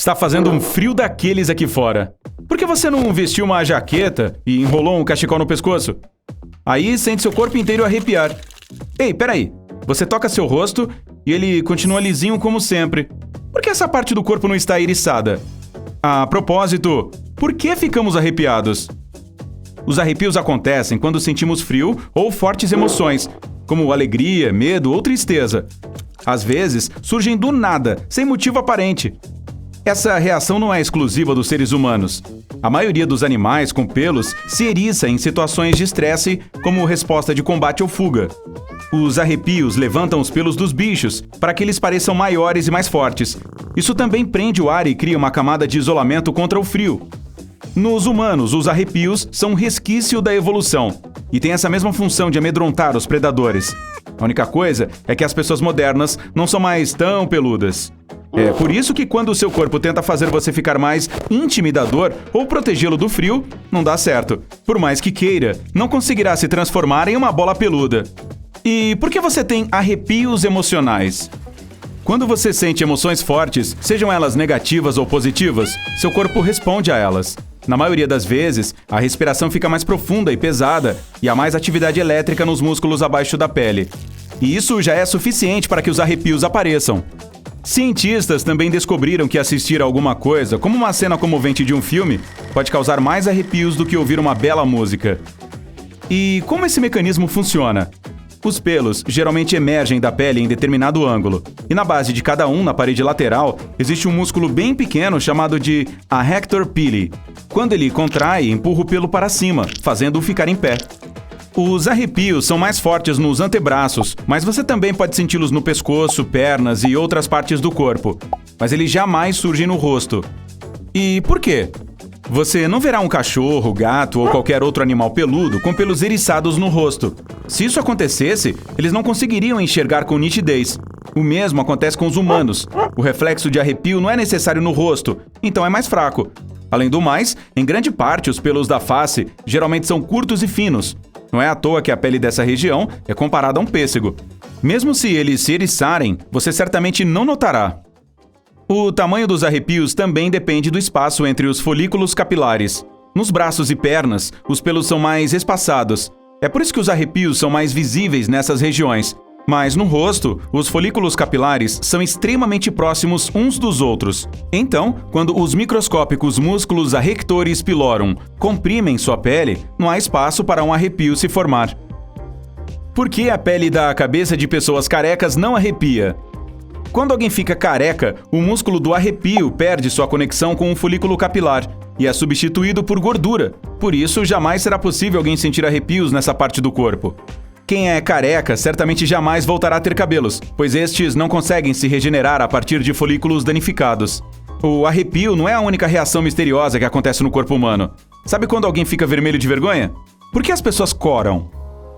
Está fazendo um frio daqueles aqui fora. Por que você não vestiu uma jaqueta e enrolou um cachecol no pescoço? Aí sente seu corpo inteiro arrepiar. Ei, peraí. Você toca seu rosto e ele continua lisinho como sempre. Por que essa parte do corpo não está eriçada? A propósito, por que ficamos arrepiados? Os arrepios acontecem quando sentimos frio ou fortes emoções, como alegria, medo ou tristeza. Às vezes, surgem do nada, sem motivo aparente. Essa reação não é exclusiva dos seres humanos. A maioria dos animais com pelos se eriça em situações de estresse, como resposta de combate ou fuga. Os arrepios levantam os pelos dos bichos para que eles pareçam maiores e mais fortes. Isso também prende o ar e cria uma camada de isolamento contra o frio. Nos humanos, os arrepios são um resquício da evolução e têm essa mesma função de amedrontar os predadores. A única coisa é que as pessoas modernas não são mais tão peludas. É por isso que quando o seu corpo tenta fazer você ficar mais intimidador ou protegê-lo do frio, não dá certo. Por mais que queira, não conseguirá se transformar em uma bola peluda. E por que você tem arrepios emocionais? Quando você sente emoções fortes, sejam elas negativas ou positivas, seu corpo responde a elas. Na maioria das vezes, a respiração fica mais profunda e pesada e há mais atividade elétrica nos músculos abaixo da pele. E isso já é suficiente para que os arrepios apareçam. Cientistas também descobriram que assistir a alguma coisa, como uma cena comovente de um filme, pode causar mais arrepios do que ouvir uma bela música. E como esse mecanismo funciona? Os pelos geralmente emergem da pele em determinado ângulo, e na base de cada um, na parede lateral, existe um músculo bem pequeno chamado de arrector pili. Quando ele contrai, empurra o pelo para cima, fazendo-o ficar em pé. Os arrepios são mais fortes nos antebraços, mas você também pode senti-los no pescoço, pernas e outras partes do corpo. Mas eles jamais surgem no rosto. E por quê? Você não verá um cachorro, gato ou qualquer outro animal peludo com pelos eriçados no rosto. Se isso acontecesse, eles não conseguiriam enxergar com nitidez. O mesmo acontece com os humanos. O reflexo de arrepio não é necessário no rosto, então é mais fraco. Além do mais, em grande parte, os pelos da face geralmente são curtos e finos. Não é à toa que a pele dessa região é comparada a um pêssego. Mesmo se eles se eriçarem, você certamente não notará. O tamanho dos arrepios também depende do espaço entre os folículos capilares. Nos braços e pernas, os pelos são mais espaçados. É por isso que os arrepios são mais visíveis nessas regiões. Mas no rosto, os folículos capilares são extremamente próximos uns dos outros. Então, quando os microscópicos músculos arrectores pilorum comprimem sua pele, não há espaço para um arrepio se formar. Por que a pele da cabeça de pessoas carecas não arrepia? Quando alguém fica careca, o músculo do arrepio perde sua conexão com o folículo capilar e é substituído por gordura. Por isso, jamais será possível alguém sentir arrepios nessa parte do corpo. Quem é careca certamente jamais voltará a ter cabelos, pois estes não conseguem se regenerar a partir de folículos danificados. O arrepio não é a única reação misteriosa que acontece no corpo humano. Sabe quando alguém fica vermelho de vergonha? Por que as pessoas coram?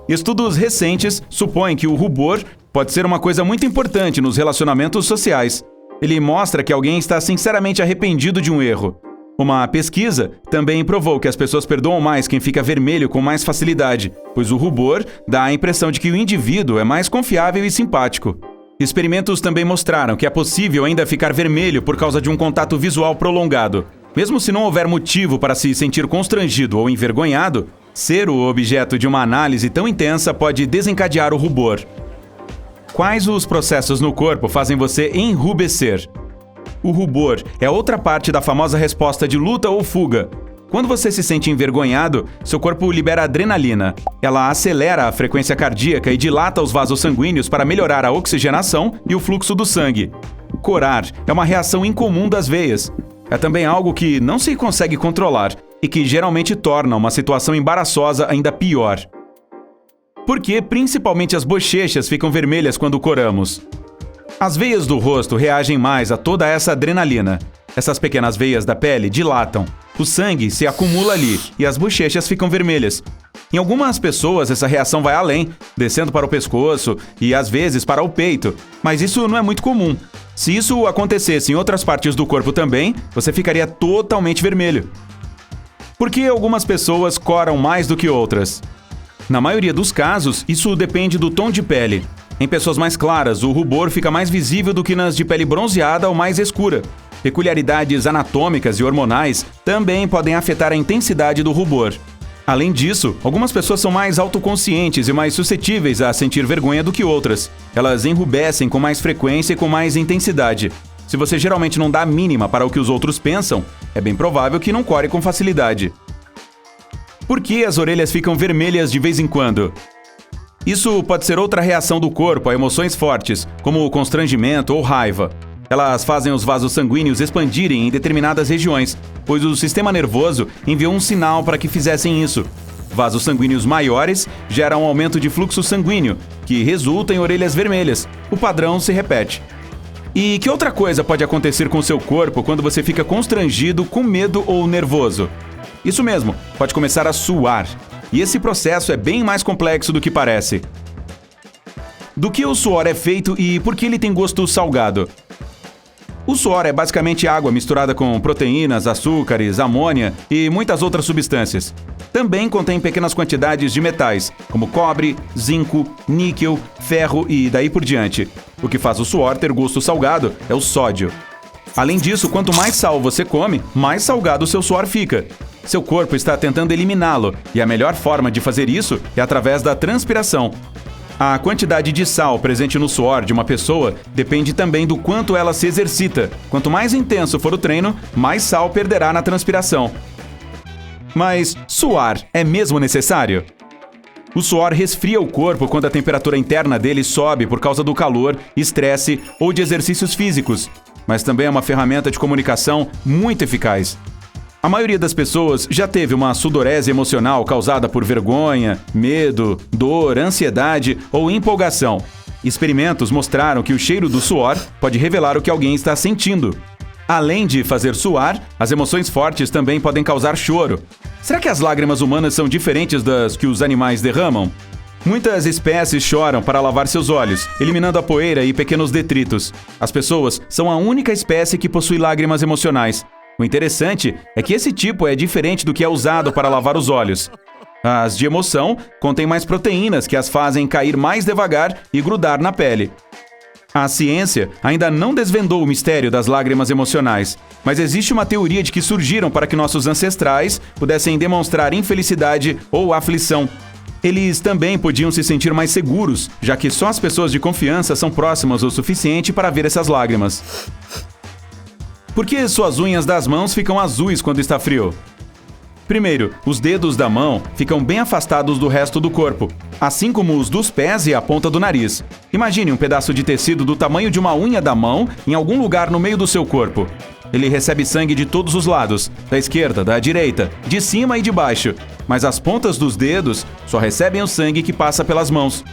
Estudos recentes supõem que o rubor pode ser uma coisa muito importante nos relacionamentos sociais. Ele mostra que alguém está sinceramente arrependido de um erro. Uma pesquisa também provou que as pessoas perdoam mais quem fica vermelho com mais facilidade, pois o rubor dá a impressão de que o indivíduo é mais confiável e simpático. Experimentos também mostraram que é possível ainda ficar vermelho por causa de um contato visual prolongado. Mesmo se não houver motivo para se sentir constrangido ou envergonhado, ser o objeto de uma análise tão intensa pode desencadear o rubor. Quais os processos no corpo fazem você enrubescer? O rubor é outra parte da famosa resposta de luta ou fuga. Quando você se sente envergonhado, seu corpo libera adrenalina. Ela acelera a frequência cardíaca e dilata os vasos sanguíneos para melhorar a oxigenação e o fluxo do sangue. Corar é uma reação incomum das veias. É também algo que não se consegue controlar e que geralmente torna uma situação embaraçosa ainda pior. Por que principalmente as bochechas ficam vermelhas quando coramos? As veias do rosto reagem mais a toda essa adrenalina. Essas pequenas veias da pele dilatam. O sangue se acumula ali e as bochechas ficam vermelhas. Em algumas pessoas, essa reação vai além, descendo para o pescoço e às vezes para o peito, mas isso não é muito comum. Se isso acontecesse em outras partes do corpo também, você ficaria totalmente vermelho. Por que algumas pessoas coram mais do que outras? Na maioria dos casos, isso depende do tom de pele. Em pessoas mais claras, o rubor fica mais visível do que nas de pele bronzeada ou mais escura. Peculiaridades anatômicas e hormonais também podem afetar a intensidade do rubor. Além disso, algumas pessoas são mais autoconscientes e mais suscetíveis a sentir vergonha do que outras. Elas enrubescem com mais frequência e com mais intensidade. Se você geralmente não dá a mínima para o que os outros pensam, é bem provável que não core com facilidade. Por que as orelhas ficam vermelhas de vez em quando? Isso pode ser outra reação do corpo a emoções fortes, como o constrangimento ou raiva. Elas fazem os vasos sanguíneos expandirem em determinadas regiões, pois o sistema nervoso enviou um sinal para que fizessem isso. Vasos sanguíneos maiores geram um aumento de fluxo sanguíneo, que resulta em orelhas vermelhas. O padrão se repete. E que outra coisa pode acontecer com o seu corpo quando você fica constrangido, com medo ou nervoso? Isso mesmo, pode começar a suar. E esse processo é bem mais complexo do que parece. Do que o suor é feito e por que ele tem gosto salgado? O suor é basicamente água misturada com proteínas, açúcares, amônia e muitas outras substâncias. Também contém pequenas quantidades de metais, como cobre, zinco, níquel, ferro e daí por diante. O que faz o suor ter gosto salgado é o sódio. Além disso, quanto mais sal você come, mais salgado o seu suor fica. Seu corpo está tentando eliminá-lo, e a melhor forma de fazer isso é através da transpiração. A quantidade de sal presente no suor de uma pessoa depende também do quanto ela se exercita. Quanto mais intenso for o treino, mais sal perderá na transpiração. Mas suar é mesmo necessário? O suor resfria o corpo quando a temperatura interna dele sobe por causa do calor, estresse ou de exercícios físicos, mas também é uma ferramenta de comunicação muito eficaz. A maioria das pessoas já teve uma sudorese emocional causada por vergonha, medo, dor, ansiedade ou empolgação. Experimentos mostraram que o cheiro do suor pode revelar o que alguém está sentindo. Além de fazer suar, as emoções fortes também podem causar choro. Será que as lágrimas humanas são diferentes das que os animais derramam? Muitas espécies choram para lavar seus olhos, eliminando a poeira e pequenos detritos. As pessoas são a única espécie que possui lágrimas emocionais. O interessante é que esse tipo é diferente do que é usado para lavar os olhos. As de emoção contêm mais proteínas que as fazem cair mais devagar e grudar na pele. A ciência ainda não desvendou o mistério das lágrimas emocionais, mas existe uma teoria de que surgiram para que nossos ancestrais pudessem demonstrar infelicidade ou aflição. Eles também podiam se sentir mais seguros, já que só as pessoas de confiança são próximas o suficiente para ver essas lágrimas. Por que suas unhas das mãos ficam azuis quando está frio? Primeiro, os dedos da mão ficam bem afastados do resto do corpo, assim como os dos pés e a ponta do nariz. Imagine um pedaço de tecido do tamanho de uma unha da mão em algum lugar no meio do seu corpo. Ele recebe sangue de todos os lados, da esquerda, da direita, de cima e de baixo, mas as pontas dos dedos só recebem o sangue que passa pelas mãos.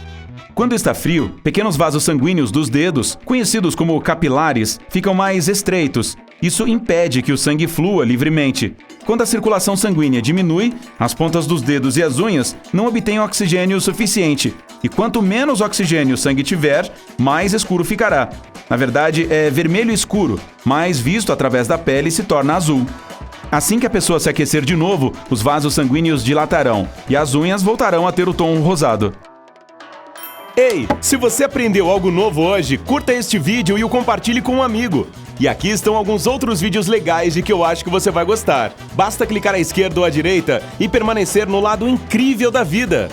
Quando está frio, pequenos vasos sanguíneos dos dedos, conhecidos como capilares, ficam mais estreitos. Isso impede que o sangue flua livremente. Quando a circulação sanguínea diminui, as pontas dos dedos e as unhas não obtêm oxigênio suficiente. E quanto menos oxigênio o sangue tiver, mais escuro ficará. Na verdade, é vermelho escuro, mas visto através da pele se torna azul. Assim que a pessoa se aquecer de novo, os vasos sanguíneos dilatarão e as unhas voltarão a ter o tom rosado. Ei, se você aprendeu algo novo hoje, curta este vídeo e o compartilhe com um amigo. E aqui estão alguns outros vídeos legais de que eu acho que você vai gostar. Basta clicar à esquerda ou à direita e permanecer no lado incrível da vida.